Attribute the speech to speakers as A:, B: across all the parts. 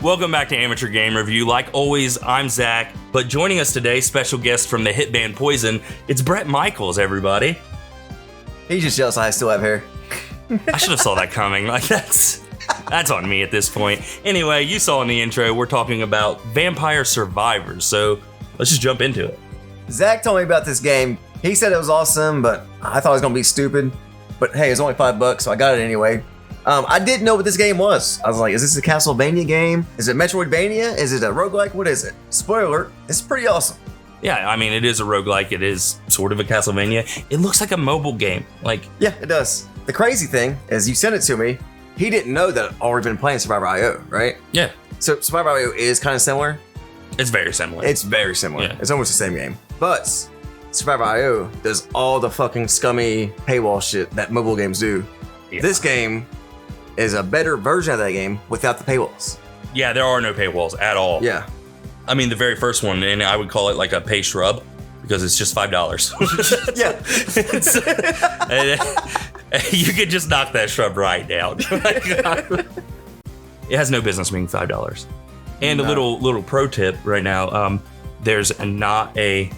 A: Welcome back to Amateur Game Review. Like always, I'm Zach, but joining us today, special guest from the hit band Poison, it's Brett Michaels, everybody.
B: He's just jealous I still have hair.
A: I should have saw that coming. Like that's on me at this point. Anyway, you saw in the intro, we're talking about Vampire Survivors, so let's just jump into it.
B: Zach told me about this game. He said it was awesome, but I thought it was gonna be stupid. But hey, it's only $5, so I got it anyway. I didn't know what this game was. I was like, is this a Castlevania game? Is it Metroidvania? Is it a roguelike? What is it? Spoiler alert, it's pretty awesome.
A: Yeah, I mean, it is a roguelike. It is sort of a Castlevania. It looks like a mobile game.
B: Yeah, it does. The crazy thing is you sent it to me. He didn't know that I'd already been playing Survivor.io, right?
A: Yeah.
B: So Survivor.io is kind of similar.
A: It's very similar.
B: It's very similar.
A: Yeah.
B: It's almost the same game. But Survivor.io does all the fucking scummy paywall shit that mobile games do.
A: Yeah.
B: This game is a better version of that game without the paywalls.
A: Yeah, there are no paywalls at all.
B: Yeah.
A: I mean, the very first one, and I would call it like a pay shrub because it's just $5.
B: Yeah.
A: You could just knock that shrub right down. It has no business being $5. And a little pro tip right now, there's not a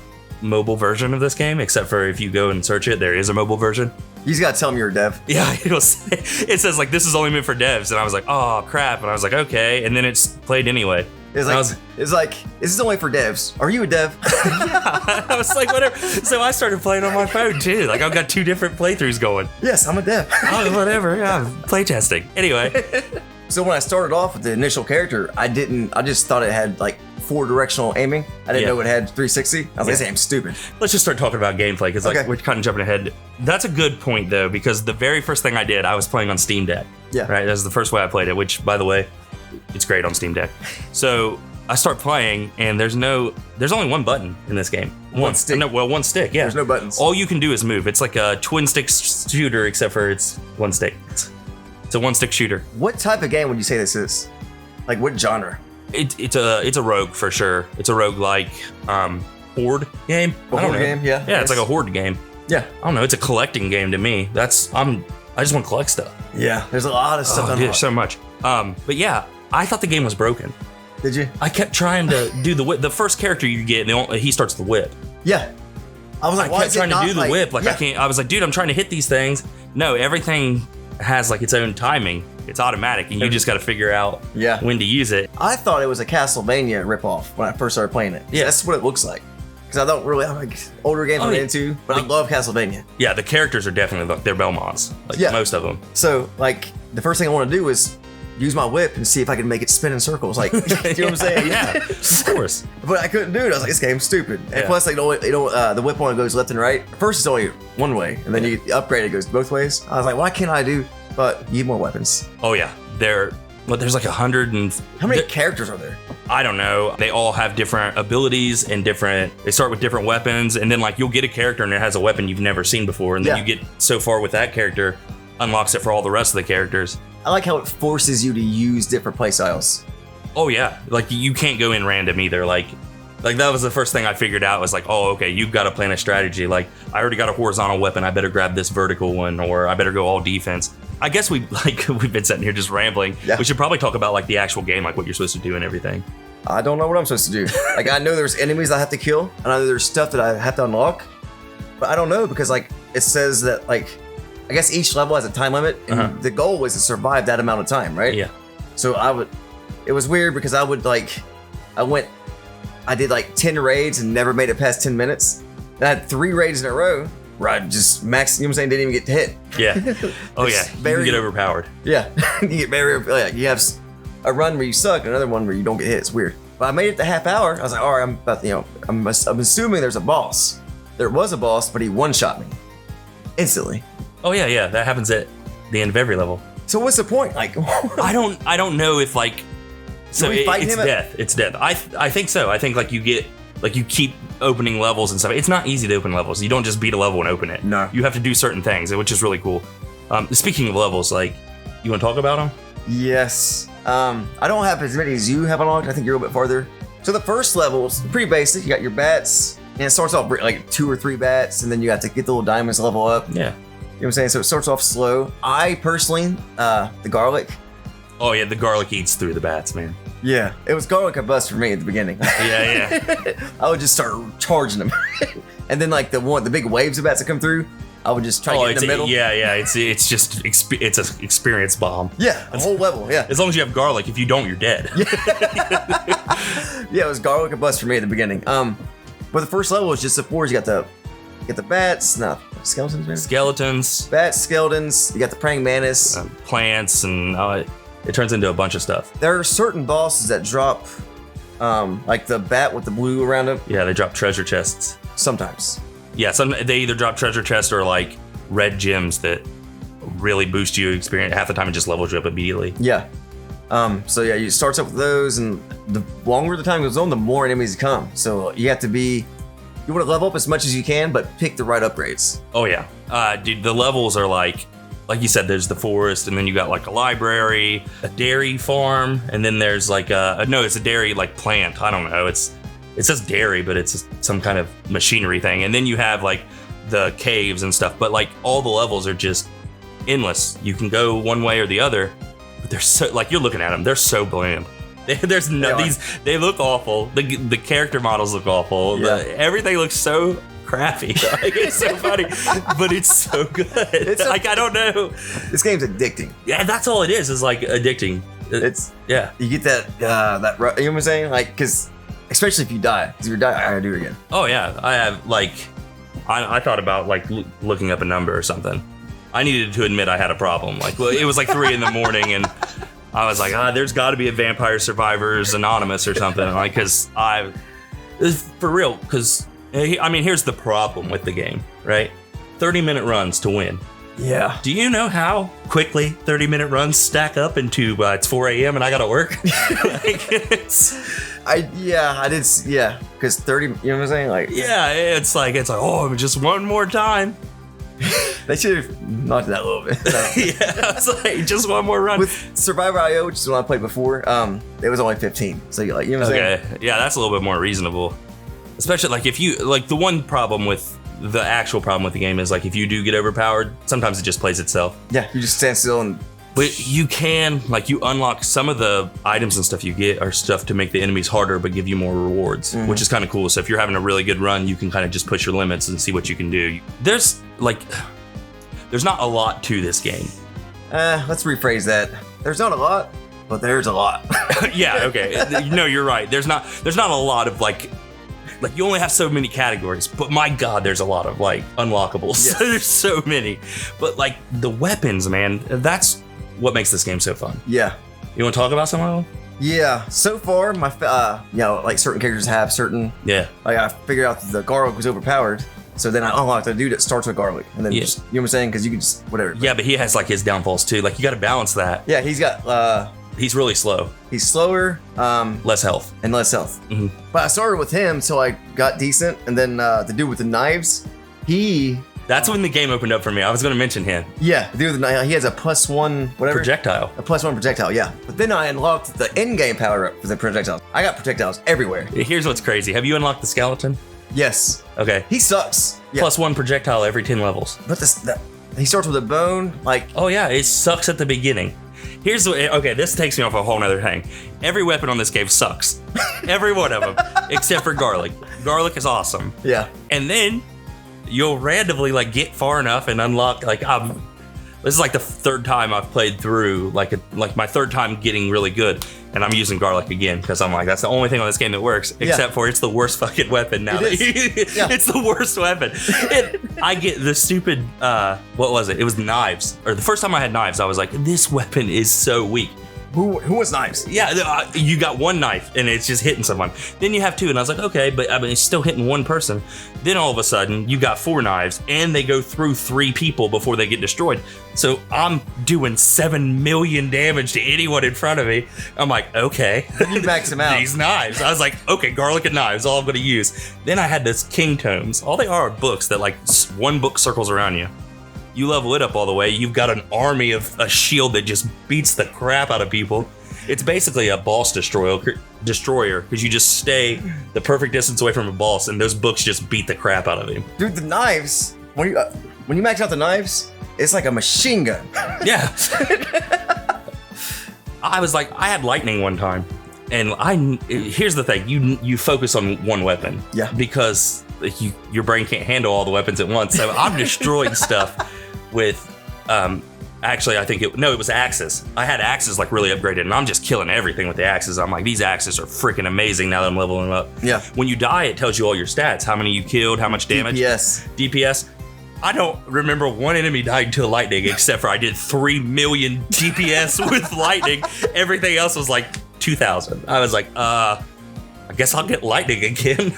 A: mobile version of this game, except for if you go and search it, there is a mobile version.
B: You just gotta tell them you're a dev.
A: Yeah, it says like, this is only meant for devs. And I was like, oh crap. And I was like, okay. And then it's played anyway.
B: It's like, is this only for devs? Are you a dev?
A: Yeah, I was like, whatever. So I started playing on my phone too. Like I've got 2 different playthroughs going.
B: Yes, I'm a dev.
A: Oh, whatever. Yeah, playtesting. Anyway.
B: So when I started off with the initial character, I just thought it had like 4 directional aiming. I didn't know it had 360. I was like, this game's stupid.
A: Let's just start talking about gameplay because we're kind of jumping ahead. That's a good point though, because the very first thing I did, I was playing on Steam Deck. Yeah. Right. That's the first way I played it, which by the way, it's great on Steam Deck. So I start playing and there's only one button in this game.
B: One stick.
A: No, well, one stick. Yeah.
B: There's no buttons.
A: All you can do is move. It's like a twin stick shooter, except for it's one stick. It's a one stick shooter.
B: What type of game would you say this is? Like what genre?
A: It's a rogue for sure. It's a roguelike horde game.
B: A horde game, yeah.
A: Yeah, it's like a horde game.
B: Yeah.
A: I don't know, it's a collecting game to me. I just want to collect stuff.
B: Yeah, there's a lot of stuff.
A: There's so much. But yeah, I thought the game was broken.
B: Did you?
A: I kept trying to do the whip. The first character you get, he starts the whip.
B: Yeah. I was like,
A: I kept trying to do the whip. I can't. I was like, dude, I'm trying to hit these things. No, everything has like its own timing. It's automatic, and you just got to figure out when to use it.
B: I thought it was a Castlevania ripoff when I first started playing it. Yeah, that's what it looks like. Because I don't really like older games I'm into, but I love Castlevania.
A: Yeah, the characters are definitely they're Belmonts, most of them.
B: So like the first thing I want to do is use my whip and see if I can make it spin in circles. Like, you know what I'm saying?
A: Yeah, of course.
B: But I couldn't do it. I was like, this game's stupid. And plus, like, the whip only goes left and right. First, it's only one way, and then you upgrade it goes both ways. I was like, why can't I do? But you need more weapons.
A: Oh yeah, there's like 100 and
B: how many characters are there?
A: I don't know. They all have different abilities and they start with different weapons, and then like you'll get a character and it has a weapon you've never seen before, and then you get so far with that character, unlocks it for all the rest of the characters.
B: I like how it forces you to use different playstyles.
A: Oh yeah, like you can't go in random either. Like that was the first thing I figured out was like, oh, okay, you've got to plan a strategy. Like I already got a horizontal weapon, I better grab this vertical one, or I better go all defense. I guess we've been sitting here just rambling. Yeah. We should probably talk about like the actual game, like what you're supposed to do and everything.
B: I don't know what I'm supposed to do. Like I know there's enemies I have to kill, and I know there's stuff that I have to unlock, but I don't know because like it says that like I guess each level has a time limit, and the goal was to survive that amount of time, right?
A: Yeah.
B: So it was weird because I did like 10 raids and never made it past 10 minutes. And I had 3 raids in a row where I just maxed, you know what I'm saying, didn't even get to hit.
A: Yeah. Oh yeah, you can get overpowered.
B: Yeah, you get very, like you have a run where you suck and another one where you don't get hit. It's weird. But I made it the half hour. I was like, all right, I'm about to, I'm assuming there's a boss. There was a boss, but he one-shot me instantly.
A: Oh yeah, that happens at the end of every level.
B: So what's the point? Like,
A: I don't know if like, so it's death. It's death. I think so. I think like you keep opening levels and stuff. It's not easy to open levels. You don't just beat a level and open it.
B: No.
A: You have to do certain things, which is really cool. Speaking of levels, like, you want to talk about them?
B: Yes. I don't have as many as you have unlocked. I think you're a little bit farther. So the first level is pretty basic. You got your bats, and it starts off like 2 or 3 bats, and then you have to get the little diamonds to level up.
A: Yeah.
B: You know what I'm saying? So it starts off slow. I personally, the garlic.
A: Oh yeah, the garlic eats through the bats, man.
B: Yeah, it was garlic or bust for me at the beginning.
A: Yeah.
B: I would just start charging them, and then like the big waves of bats that come through, I would just try to get in the middle.
A: Yeah. It's just it's an experience bomb.
B: Yeah, a whole level. Yeah.
A: As long as you have garlic, if you don't, you're dead.
B: Yeah, it was garlic or bust for me at the beginning. But the first level is just the fours. You got the bats, no skeletons, maybe?
A: Skeletons,
B: Bats, skeletons. You got the praying mantis,
A: plants, and it turns into a bunch of stuff.
B: There are certain bosses that drop, like the bat with the blue around it.
A: Yeah, they drop treasure chests.
B: Sometimes.
A: Yeah, they either drop treasure chests or like red gems that really boost you experience. Half the time it just levels you up immediately.
B: Yeah. So yeah, you start up with those, and the longer the time goes on, the more enemies come. So you want to level up as much as you can, but pick the right upgrades.
A: Oh yeah, dude, the levels are like you said. There's the forest, and then you got like a library, a dairy farm, and then there's like it's a dairy like plant. I don't know. It says dairy, but it's some kind of machinery thing. And then you have like the caves and stuff. But like all the levels are just endless. You can go one way or the other. But they're so, like, you're looking at them, they're so bland. There's no they look awful. The character models look awful.
B: Yeah.
A: Everything looks so crappy. Like, it's so funny, but it's so good. I don't know.
B: This game's addicting.
A: Yeah, that's all it is. Is like addicting.
B: It's
A: yeah.
B: You get that you know what I'm saying? Like, because especially if you die, because if you die, I gotta do it again.
A: Oh yeah, I have like I thought about like looking up a number or something. I needed to admit I had a problem. Like, well, it was like 3 a.m. and I was like, there's got to be a Vampire Survivors Anonymous or something. Like, because for real. Because I mean, here's the problem with the game, right? 30-minute runs to win.
B: Yeah.
A: Do you know how quickly 30-minute runs stack up into it's 4 a.m. and I gotta work?
B: I did. Yeah, because 30. You know what I'm saying? Like,
A: yeah, it's like just one more time.
B: They should have knocked it that a little bit.
A: Yeah, it's like just one more run.
B: With Survivor.io, which is one I played before, it was only 15. So you're like, you know what I'm saying?
A: Yeah, that's a little bit more reasonable. Especially like if you like the actual problem with the game is like if you do get overpowered, sometimes it just plays itself.
B: Yeah, you just stand still and.
A: But you can, like, you unlock some of the items and stuff you get are stuff to make the enemies harder but give you more rewards, which is kind of cool. So if you're having a really good run, you can kind of just push your limits and see what you can do. There's not a lot to this game.
B: Let's rephrase that. There's not a lot, but there's a lot.
A: Yeah, okay. No, you're right. There's not a lot of like you only have so many categories, but my God, there's a lot of like unlockables. Yes. There's so many. But like the weapons, man, that's what makes this game so fun.
B: Yeah.
A: You want to talk about some of them?
B: Yeah. So far, my like certain characters have certain.
A: Yeah.
B: Like I figured out that the garlic was overpowered, so then I unlocked the dude that starts with garlic, and then just, you know what I'm saying? Because you can just whatever.
A: Yeah, but he has like his downfalls too. Like you got to balance that.
B: Yeah, he's got.
A: He's really slow.
B: He's slower.
A: Less health.
B: And less health.
A: Mm-hmm.
B: But I started with him till I got decent, and then the dude with the knives,
A: That's when the game opened up for me. I was going to mention him.
B: Yeah, the dude with the knife, he has a +1 whatever.
A: Projectile.
B: A +1 projectile, yeah. But then I unlocked the in-game power up for the projectiles. I got projectiles everywhere.
A: Here's what's crazy. Have you unlocked the skeleton?
B: Yes.
A: Okay.
B: He sucks. Yeah.
A: +1 projectile every 10 levels.
B: But he starts with a bone, like.
A: Oh yeah, it sucks at the beginning. This takes me off a whole nother thing. Every weapon on this game sucks. Every one of them, except for garlic. Garlic is awesome.
B: Yeah.
A: And then you'll randomly like get far enough and unlock this is like the third time I've played through, like my third time getting really good, and I'm using garlic again because I'm like, that's the only thing on this game that works, except for it's the worst fucking weapon now. It's the worst weapon. I get the stupid, what was it? It was knives. Or the first time I had knives, I was like, this weapon is so weak.
B: Who wants knives?
A: Yeah, you got one knife and it's just hitting someone. Then you have 2, and I was like, okay, but I mean, it's still hitting one person. Then all of a sudden, you got 4 knives, and they go through 3 people before they get destroyed. So I'm doing 7 million damage to anyone in front of me. I'm like, okay.
B: You max them out.
A: These knives. I was like, okay, garlic and knives, all I'm going to use. Then I had this king tomes. All they are books that like one book circles around you. You level it up all the way, you've got an army of a shield that just beats the crap out of people. It's basically a boss destroyer because you just stay the perfect distance away from a boss, and those books just beat the crap out of him.
B: Dude, the knives, when you max out the knives, it's like a machine gun.
A: Yeah. I was like, I had lightning one time, And here's the thing: you focus on one weapon, because your brain can't handle all the weapons at once. So I'm destroying stuff with. Actually, I think it was axes. I had axes like really upgraded, and I'm just killing everything with the axes. I'm like, these axes are freaking amazing now that I'm leveling them up.
B: Yeah.
A: When you die, it tells you all your stats, how many you killed, how much damage. DPS. I don't remember one enemy died to lightning, except for I did 3 million DPS with lightning. Everything else was like 2,000. I was like, I guess I'll get lightning again.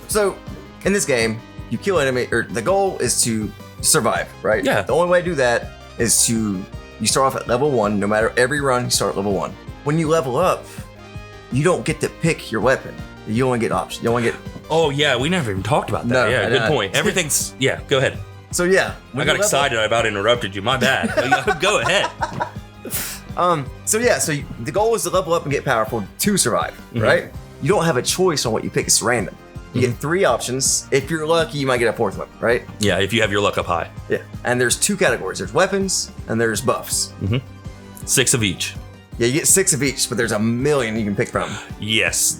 B: So, in this game, you kill enemy, or the goal is to survive, right?
A: Yeah.
B: The only way to do that is you start off at level 1. No matter every run, you start at level 1. When you level up, you don't get to pick your weapon. You only get options. You only get.
A: Oh yeah, we never even talked about that.
B: No,
A: yeah, good point. Everything's Go ahead.
B: So yeah,
A: I got excited. I about interrupted you. My bad. Go ahead.
B: So the goal is to level up and get powerful to survive, right? You don't have a choice on what you pick. It's random. You get 3 options. If you're lucky, you might get a 4th weapon, right?
A: Yeah, if you have your luck up high.
B: Yeah. And there's 2 categories. There's weapons and there's buffs.
A: 6 of each.
B: Yeah, you get 6 of each, but there's a million you can pick from.
A: Yes.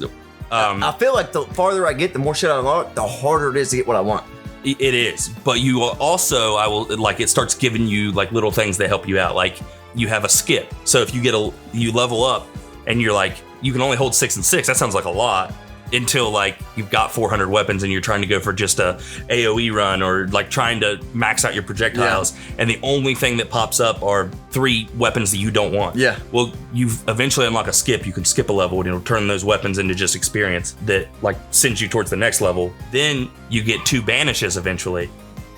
B: I feel like the farther I get, the more shit I unlock, the harder it is to get what I want.
A: It is. But you also, it starts giving you like little things that help you out. Like you have a skip. So if you level up and you're like, you can only hold 6 and 6. That sounds like a lot. Until like you've got 400 weapons and you're trying to go for just a AoE run or like trying to max out your projectiles, and the only thing that pops up are 3 weapons that you don't want. Yeah. Well, you eventually unlock a skip. You can skip a level and it'll turn those weapons into just experience that like sends you towards the next level. Then you get 2 banishes eventually.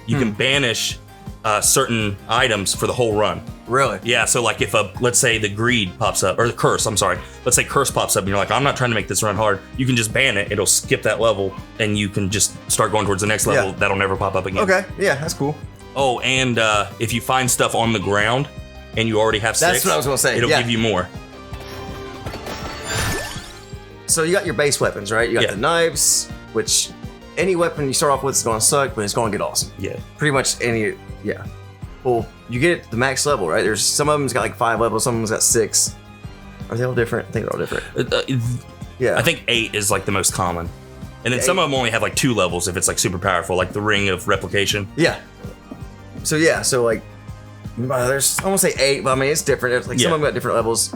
A: You can banish certain items for the whole run.
B: Really?
A: Yeah, so like if let's say the greed pops up, or the curse, I'm sorry. Let's say curse pops up and you're like, I'm not trying to make this run hard. You can just ban it, it'll skip that level, and you can just start going towards the next level. That'll never pop up again.
B: Okay, yeah, that's cool.
A: Oh, and if you find stuff on the ground and you already have 6,
B: that's what I was gonna say.
A: It'll give you more.
B: So you got your base weapons, right? You got the knives, which any weapon you start off with is gonna suck, but it's gonna get awesome. Yeah. Pretty much any, Well, you get it to the max level, right? There's some of them's got like 5 levels, some of them's got 6. Are they all different? I think they're all different.
A: I think 8 is like the most common. And then some of them only have like 2 levels if it's like super powerful, like the Ring of Replication.
B: Yeah. So like, there's, I won't say 8, but I mean, it's different. It's like some of them got different levels.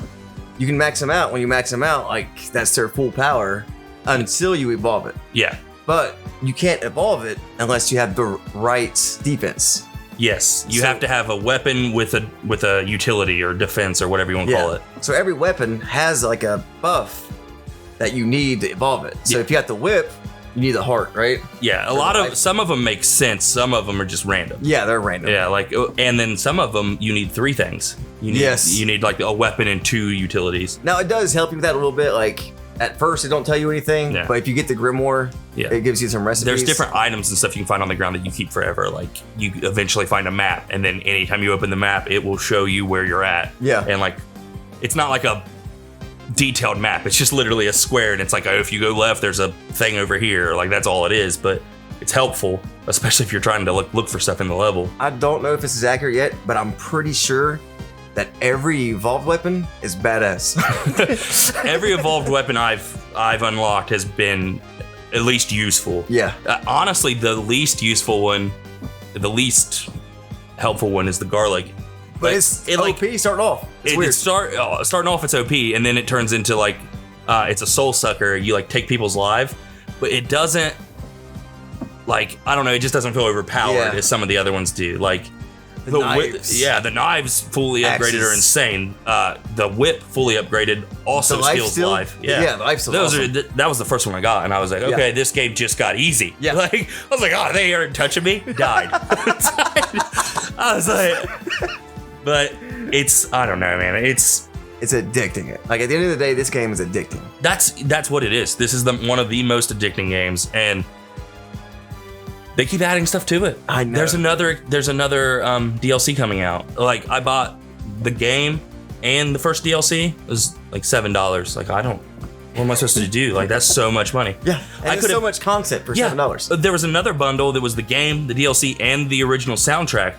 B: You can max them out. When you max them out, like that's their full power until you evolve it. Yeah. But you can't evolve it unless you have the right defense.
A: Yes, you have to have a weapon with a utility or defense or whatever you want to call it.
B: So every weapon has like a buff that you need to evolve it. So if you got the whip, you need the heart, right?
A: Yeah, some of them make sense. Some of them are just random.
B: Yeah, they're random.
A: Yeah, like, and then some of them you need 3 things. You need like a weapon and 2 utilities.
B: Now it does help you with that a little bit. Like at first, it don't tell you anything, but if you get the Grimoire, it gives you some recipes.
A: There's different items and stuff you can find on the ground that you keep forever. Like you eventually find a map, and then anytime you open the map, it will show you where you're at. Yeah. And like, it's not like a detailed map. It's just literally a square, and it's like, oh, if you go left, there's a thing over here. Like that's all it is, but it's helpful, especially if you're trying to look for stuff in the level.
B: I don't know if this is accurate yet, but I'm pretty sure that every evolved weapon is badass.
A: Every evolved weapon I've unlocked has been at least useful. Yeah. Honestly, the least useful one, the least helpful one is the garlic.
B: But it's OP starting off. It's weird.
A: Starting off, it's OP, and then it turns into like it's a soul sucker. You like take people's lives, but it doesn't. Like, I don't know. It just doesn't feel overpowered as some of the other ones do. Like. The knives. The knives fully upgraded are insane. The whip fully upgraded also steals life.
B: Yeah, the life steals awesome.
A: That was the first one I got, and I was like, okay, this game just got easy. Yeah. Like, I was like, oh, they aren't touching me. Died. I was like, but it's, I don't know, man. It's
B: addicting. Like at the end of the day, this game is addicting.
A: That's what it is. This is one of the most addicting games, and they keep adding stuff to it.
B: I know.
A: There's another DLC coming out. Like I bought the game and the first DLC. It was like $7. Like what am I supposed to do? Like, that's so much money.
B: Yeah, and there's so much content for $7.
A: There was another bundle that was the game, the DLC, and the original soundtrack.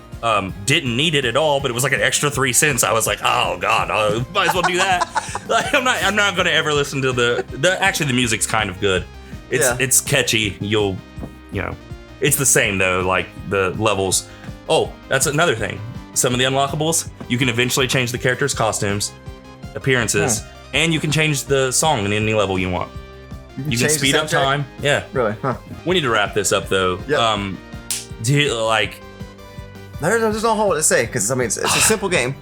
A: Didn't need it at all, but it was like an extra 3 cents. I was like, oh god, I might as well do that. Like, I'm not gonna ever listen to actually the music's kind of good. It's catchy. You know, it's the same though, like the levels. Oh, that's another thing. Some of the unlockables, you can eventually change the characters' costumes, appearances, and you can change the song in any level you want. You can speed up time. Yeah.
B: Really? Huh.
A: We need to wrap this up though.
B: Yep.
A: Do you, like,
B: there's no whole what to say, because I mean it's a simple game.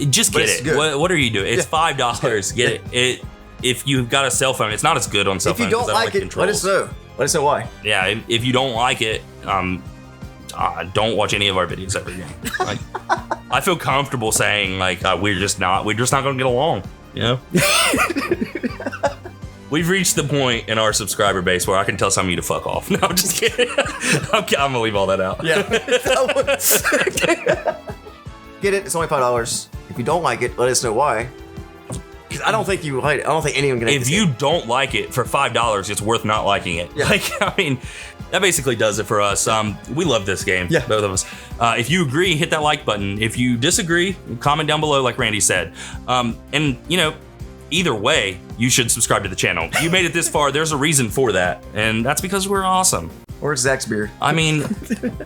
A: Just get it. What are you doing? It's $5. Get it. If you've got a cell phone, it's not as good on cell phone.
B: If you don't like it, let us know. Let us know why.
A: Yeah, if you don't like it, don't watch any of our videos ever again. Like, I feel comfortable saying like we're just not gonna get along. You know. We've reached the point in our subscriber base where I can tell some of you to fuck off. No, I'm just kidding. I'm gonna leave all that out.
B: Yeah. Get it? It's only $5. If you don't like it, let us know why. Because I don't think you like it. I don't think anyone can.
A: If you don't like it for $5, it's worth not liking it.
B: Yeah.
A: Like, I mean, that basically does it for us. We love this game.
B: Yeah.
A: Both of us. If you agree, hit that like button. If you disagree, comment down below, like Randy said. And you know, either way, you should subscribe to the channel. You made it this far. There's a reason for that, and that's because we're awesome.
B: Or Zach's beard.
A: I mean,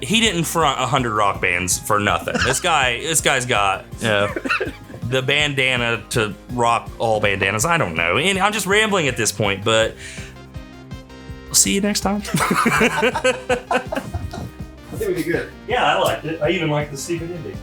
A: he didn't front 100 rock bands for nothing. This guy's got the bandana to rock all bandanas. I don't know. And I'm just rambling at this point, but we'll see you next time.
B: I think we did good.
A: Yeah, I liked it. I even liked the stupid ending.